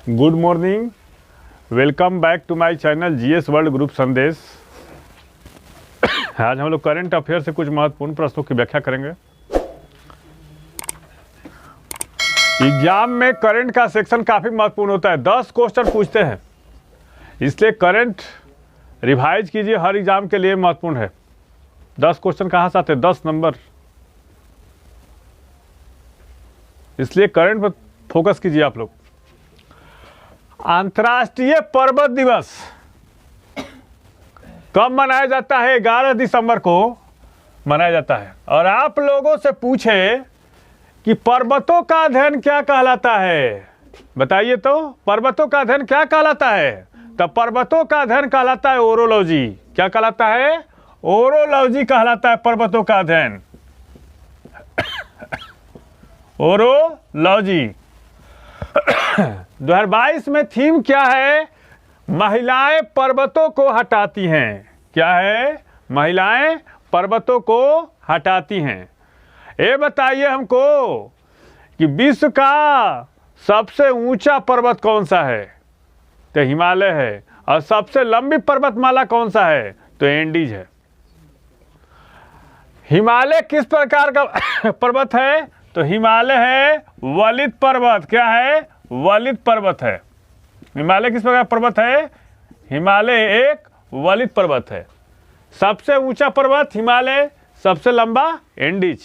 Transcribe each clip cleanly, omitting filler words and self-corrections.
Good morning, welcome back to my channel GS world group Sandesh. आज हम लोग current affair से कुछ महत्वपूर्ण प्रश्नों की व्याख्या करेंगे। एग्जाम में करंट का सेक्शन काफ़ी महत्वपूर्ण होता है, 10 क्वेश्चन पूछते हैं, इसलिए करंट रिवाइज कीजिए, हर एग्जाम के लिए महत्वपूर्ण है। 10 क्वेश्चन कहाँ से आते हैं? 10 नंबर, इसलिए करंट पर फोकस कीजिए आप लोग। अंतर्राष्ट्रीय पर्वत दिवस कब मनाया जाता है? 11 दिसंबर को मनाया जाता है। और आप लोगों से पूछे कि पर्वतों का अध्ययन क्या कहलाता है, बताइए तो पर्वतों का अध्ययन क्या कहलाता है? तो पर्वतों का अध्ययन कहलाता है ओरोलॉजी। क्या कहलाता है? ओरोलॉजी कहलाता है पर्वतों का अध्ययन, ओरोलॉजी। 2022 में थीम क्या है? महिलाएं पर्वतों को हटाती हैं। क्या है? महिलाएं पर्वतों को हटाती हैं। ये बताइए हमको कि विश्व का सबसे ऊंचा पर्वत कौन सा है? तो हिमालय है। और सबसे लंबी पर्वतमाला कौन सा है? तो एंडीज है। हिमालय किस प्रकार का पर्वत है? तो हिमालय है वलित पर्वत। क्या है? वलित पर्वत है। हिमालय किस प्रकार पर्वत है? हिमालय एक वलित पर्वत है। सबसे ऊंचा पर्वत हिमालय, सबसे लंबा एंडीज।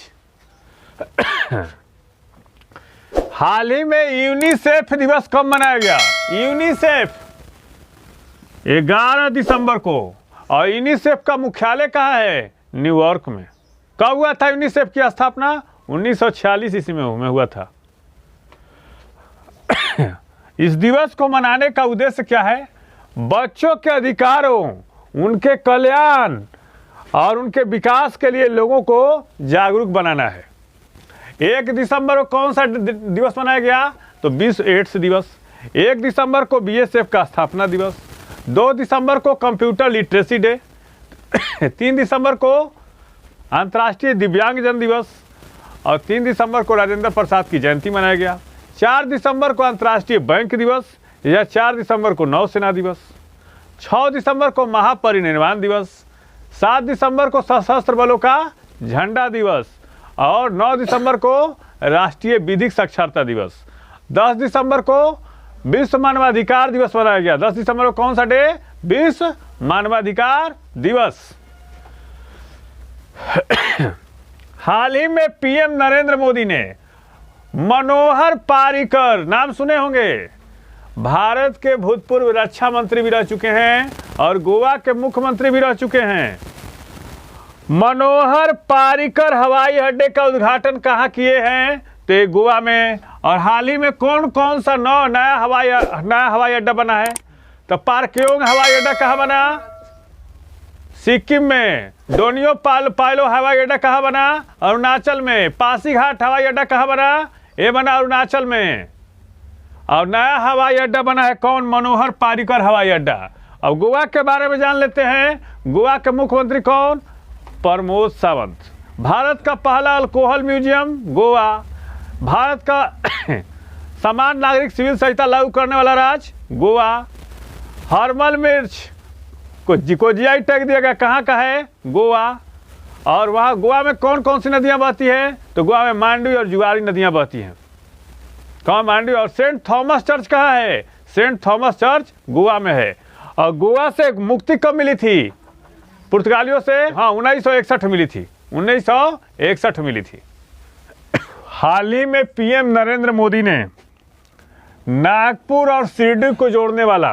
हाल ही में यूनिसेफ दिवस कब मनाया गया? यूनिसेफ 11 दिसंबर को। और यूनिसेफ का मुख्यालय कहाँ है? न्यूयॉर्क में। कब हुआ था यूनिसेफ की स्थापना? 1946 ईस्वी में हुआ था। इस दिवस को मनाने का उद्देश्य क्या है? बच्चों के अधिकारों, उनके कल्याण और उनके विकास के लिए लोगों को जागरूक बनाना है। 1 दिसंबर को कौन सा दिवस मनाया गया? तो विश्व एड्स दिवस। 1 दिसंबर को बीएसएफ का स्थापना दिवस। 2 दिसंबर को कंप्यूटर लिटरेसी डे। 3 दिसंबर को अंतर्राष्ट्रीय दिव्यांगजन दिवस। और 3 दिसंबर को राजेंद्र प्रसाद की जयंती मनाया गया। 4 दिसंबर को अंतर्राष्ट्रीय बैंक दिवस या 4 दिसंबर को नौसेना दिवस। 6 दिसंबर को महापरिनिर्वाण दिवस। 7 दिसंबर को सशस्त्र बलों का झंडा दिवस। और 9 दिसंबर को राष्ट्रीय विधिक साक्षरता दिवस। 10 दिसंबर को विश्व मानवाधिकार दिवस मनाया गया। 10 दिसंबर को कौन सा डे? विश्व मानवाधिकार दिवस। हाल ही में पीएम नरेंद्र मोदी ने मनोहर पार्रिकर, नाम सुने होंगे, भारत के भूतपूर्व रक्षा मंत्री भी रह चुके हैं और गोवा के मुख्यमंत्री भी रह चुके हैं। मनोहर पार्रिकर हवाई अड्डे का उद्घाटन कहाँ किए हैं? तो गोवा में। और हाल ही में कौन कौन सा नया हवाई अड्डा बना है? तो पार्क्योंग हवाई अड्डा कहाँ बना? सिक्किम में। डोनियो पायलो हवाई अड्डा कहाँ बना? अरुणाचल में। पासीघाट हवाई अड्डा कहाँ बना? ये बना अरुणाचल में। और नया हवाई अड्डा बना है कौन? मनोहर पार्रिकर हवाई अड्डा। अब गोवा के बारे में जान लेते हैं। गोवा के मुख्यमंत्री कौन? प्रमोद सावंत। भारत का पहला अल्कोहल म्यूजियम गोवा। भारत का समान नागरिक सिविल संहिता लागू करने वाला राज्य गोवा। हरमल मिर्च को जीआई टैग दिया गया, कहाँ का है? गोवा। और वहाँ गोवा में कौन कौन सी नदियाँ बहती हैं? तो गोवा में मांडवी और जुआरी नदियाँ बहती हैं। कहाँ? मांडवी। और सेंट थॉमस चर्च कहाँ है? सेंट थॉमस चर्च गोवा में है। और गोवा से मुक्ति कब मिली थी पुर्तगालियों से? हाँ, 1961 मिली थी। 1961 मिली थी। हाल ही में पीएम नरेंद्र मोदी ने नागपुर और शिरडी को जोड़ने वाला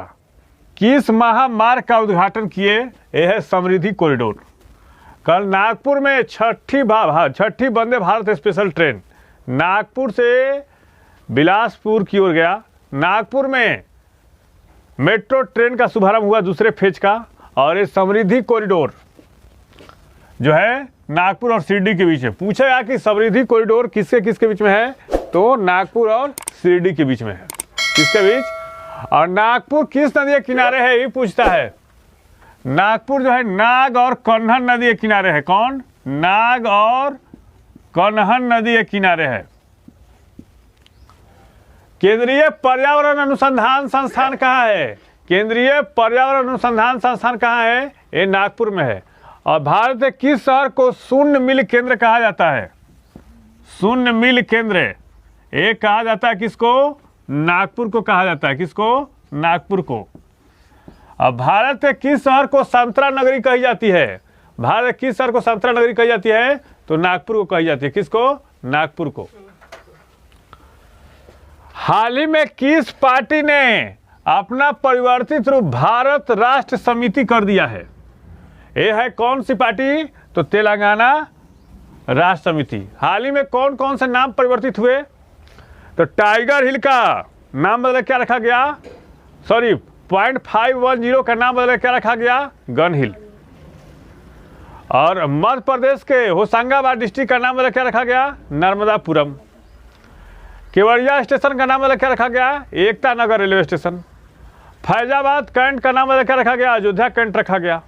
किस महामार्ग का उद्घाटन किए? यह है समृद्धि कॉरिडोर। कल नागपुर में छठी वंदे भारत स्पेशल ट्रेन नागपुर से बिलासपुर की ओर गया। नागपुर में मेट्रो ट्रेन का शुभारंभ हुआ दूसरे फेज का। और ये समृद्धि कॉरिडोर जो है नागपुर और शिरडी के बीच में। पूछा गया कि समृद्धि कॉरिडोर किसके किसके बीच में है? तो नागपुर और शिरडी के बीच में है। किसके बीच? और नागपुर किस नदी के किनारे है? ये पूछता है। नागपुर जो है नाग और कन्हन नदी के किनारे है। कौन? नाग और कन्हन नदी के किनारे है। केंद्रीय पर्यावरण अनुसंधान संस्थान कहाँ है? केंद्रीय पर्यावरण अनुसंधान संस्थान कहाँ है? ये नागपुर में है। और भारत के किस शहर को शून्य मिल केंद्र कहा जाता है? शून्य मिल केंद्र ये कहा जाता है किसको? नागपुर को कहा जाता है। किसको? नागपुर को। अब भारत के किस शहर को संतरा नगरी कही जाती है? भारत के किस शहर को संतरा नगरी कही जाती है? तो नागपुर को कही जाती है। किसको? नागपुर को। हाल ही में किस पार्टी ने अपना परिवर्तित रूप भारत राष्ट्र समिति कर दिया है? ये है कौन सी पार्टी? तो तेलंगाना राष्ट्र समिति। हाल ही में कौन कौन से नाम परिवर्तित हुए? तो टाइगर हिल का नाम बदल क्या रखा गया? 0.510 का नाम बदल क्या रखा गया? गन हिल। और मध्य प्रदेश के होशंगाबाद डिस्ट्रिक्ट का नाम बदल क्या रखा गया? नर्मदापुरम। केवड़िया स्टेशन का नाम बदल क्या रखा गया? Ekta Nagar railway station. Faizabad cantt का नाम बदल क्या रखा गया? अयोध्या कैंट रखा गया।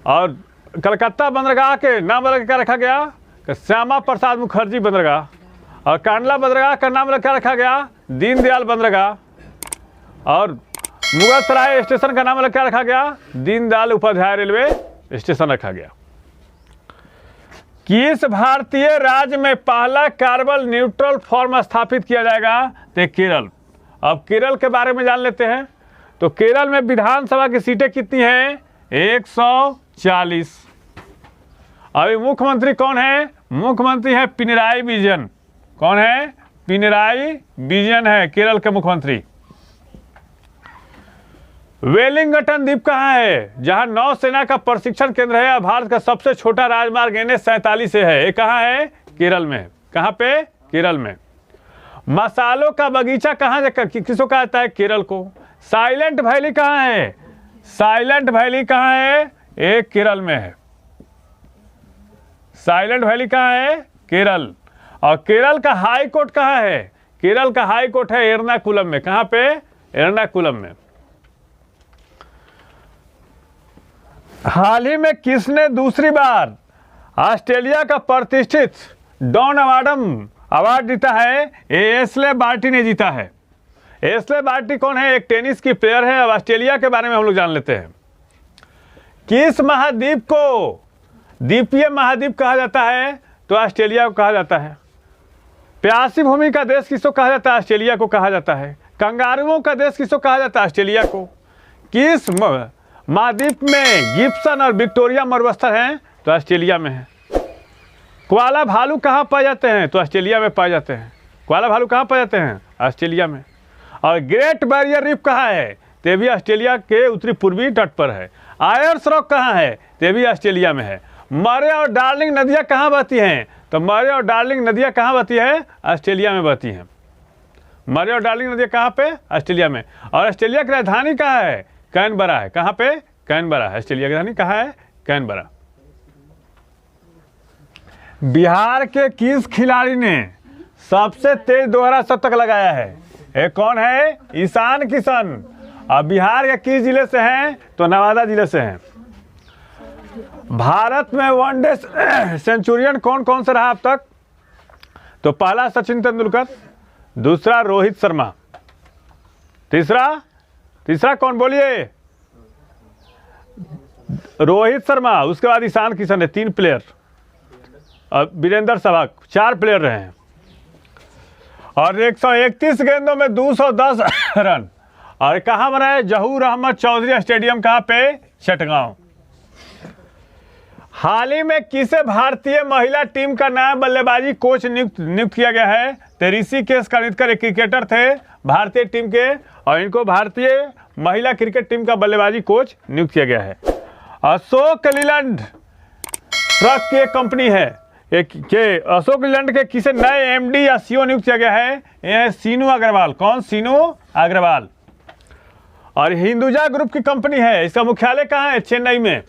और कलकत्ता बंदरगाह के नाम बदल क्या रखा गया? श्यामा प्रसाद मुखर्जी बंदरगाह। और कांडला बंदरगाह का नाम क्या रखा गया? दीनदयाल बंदरगाह। और मुगल सराय स्टेशन का नाम क्या रखा गया? दीनदयाल उपाध्याय रेलवे स्टेशन रखा गया। किस भारतीय राज्य में पहला कार्बन न्यूट्रल फॉर्म स्थापित किया जाएगा? तो केरल। अब केरल के बारे में जान लेते हैं। तो केरल में विधानसभा की सीटें कितनी हैं? 140। अभी मुख्यमंत्री कौन है? मुख्यमंत्री है पिनराई विजयन। कौन है? पिनराई विजयन है केरल के मुख्यमंत्री। वेलिंगटन द्वीप कहाँ है? जहां नौसेना का प्रशिक्षण केंद्र है। भारत का सबसे छोटा राजमार्ग NH-47 से है। ये कहाँ है? केरल में। कहाँ पे? केरल में। मसालों का बगीचा कहाँ किसको कहा जाता है? केरल को। साइलेंट वैली कहाँ है? साइलेंट वैली कहाँ है? ये केरल में है। साइलेंट वैली कहाँ है? केरल। और केरल का हाई कोर्ट कहाँ है? केरल का हाई कोर्ट है एर्नाकुलम में। कहाँ पे? एर्नाकुलम में। हाल ही में किसने दूसरी बार ऑस्ट्रेलिया का प्रतिष्ठित डॉन अवार्ड जीता है? एशले बार्टी ने जीता है। एशले बार्टी कौन है? एक टेनिस की प्लेयर है। अब ऑस्ट्रेलिया के बारे में हम लोग जान लेते हैं। किस महाद्वीप को द्वीपीय महाद्वीप कहा जाता है? तो ऑस्ट्रेलिया को कहा जाता है। प्यासी भूमि का देश किसको कहा जाता है? ऑस्ट्रेलिया को कहा जाता है। कंगारुओं का देश किसको कहा जाता है? ऑस्ट्रेलिया को। किस महाद्वीप में गिब्सन और विक्टोरिया मरुस्थल हैं? तो ऑस्ट्रेलिया में है। कोआला भालू कहाँ पाए जाते हैं? तो ऑस्ट्रेलिया में पाए जाते हैं। कोआला भालू कहाँ पाए जाते हैं? ऑस्ट्रेलिया में। और ग्रेट बैरियर रीफ कहाँ है? ते भी ऑस्ट्रेलिया के उत्तरी पूर्वी तट पर है। आयर्स रॉक कहाँ है? ते भी ऑस्ट्रेलिया में है। मरे और डार्लिंग नदियाँ कहाँ बहती हैं? तो मरे और डार्लिंग नदियाँ कहाँ बहती है? ऑस्ट्रेलिया में बहती हैं। मरे और डार्लिंग नदियाँ कहाँ पे? ऑस्ट्रेलिया में। और ऑस्ट्रेलिया की राजधानी कहाँ है? कैनबरा है। कहाँ पे? कैनबरा है। ऑस्ट्रेलिया की राजधानी कहाँ है? कैनबरा। बिहार के किस खिलाड़ी ने सबसे तेज दोहरा शतक लगाया है? ये कौन है? ईशान किशन। और बिहार के किस जिले से हैं? तो नवादा जिले से हैं। भारत में वनडे सेंचुरियन कौन कौन से रहा अब तक? तो पहला सचिन तेंदुलकर, दूसरा रोहित शर्मा, तीसरा कौन बोलिए? रोहित शर्मा। उसके बाद ईशान किशन है। 3 प्लेयर। और वीरेंद्र सहवाग 4 प्लेयर रहे हैं। और 131 गेंदों में 210 रन। और कहाँ बना है? जहूर अहमद चौधरी स्टेडियम। कहाँ पे? चटगांव। हाल ही में किसे भारतीय महिला टीम का नया बल्लेबाजी कोच नियुक्त किया गया है? तो ऋषिकेश कानितकर एक क्रिकेटर थे भारतीय टीम के, और इनको भारतीय महिला क्रिकेट टीम का बल्लेबाजी कोच नियुक्त किया गया है। अशोक लीलैंड ट्रक की एक कंपनी है के अशोक लीलैंड के किसे नए MD या CEO नियुक्त किया गया है? यह है सीनू अग्रवाल। कौन? सीनू अग्रवाल। और हिंदुजा ग्रुप की कंपनी है। इसका मुख्यालय कहाँ है? चेन्नई में।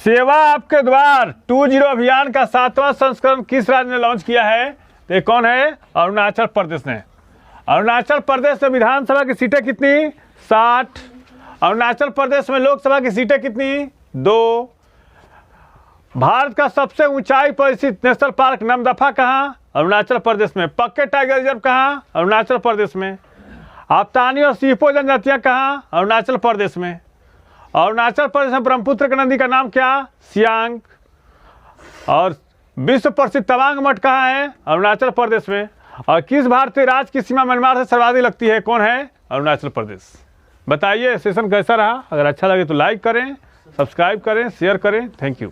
सेवा आपके द्वार 2.0 अभियान का 7वां संस्करण किस राज्य ने लॉन्च किया है? तो ये कौन है? अरुणाचल प्रदेश ने। अरुणाचल प्रदेश में विधानसभा की सीटें कितनी? 60। अरुणाचल प्रदेश में लोकसभा की सीटें कितनी? 2। भारत का सबसे ऊंचाई पर स्थित नेशनल पार्क नामदफा कहाँ? अरुणाचल प्रदेश में। पक्के टाइगर रिजर्व कहाँ? अरुणाचल प्रदेश में। आप्तानी और सीपो जनजातियाँ कहाँ? अरुणाचल प्रदेश में। अरुणाचल प्रदेश में ब्रह्मपुत्र की नदी का नाम क्या? सियांग। और विश्व प्रसिद्ध तवांग मठ कहाँ है? अरुणाचल प्रदेश में। और किस भारतीय राज्य की सीमा म्यांमार से सर्वाधिक लगती है? कौन है? अरुणाचल प्रदेश। बताइए सेशन कैसा रहा? अगर अच्छा लगे तो लाइक करें, सब्सक्राइब करें, शेयर करें। Thank you.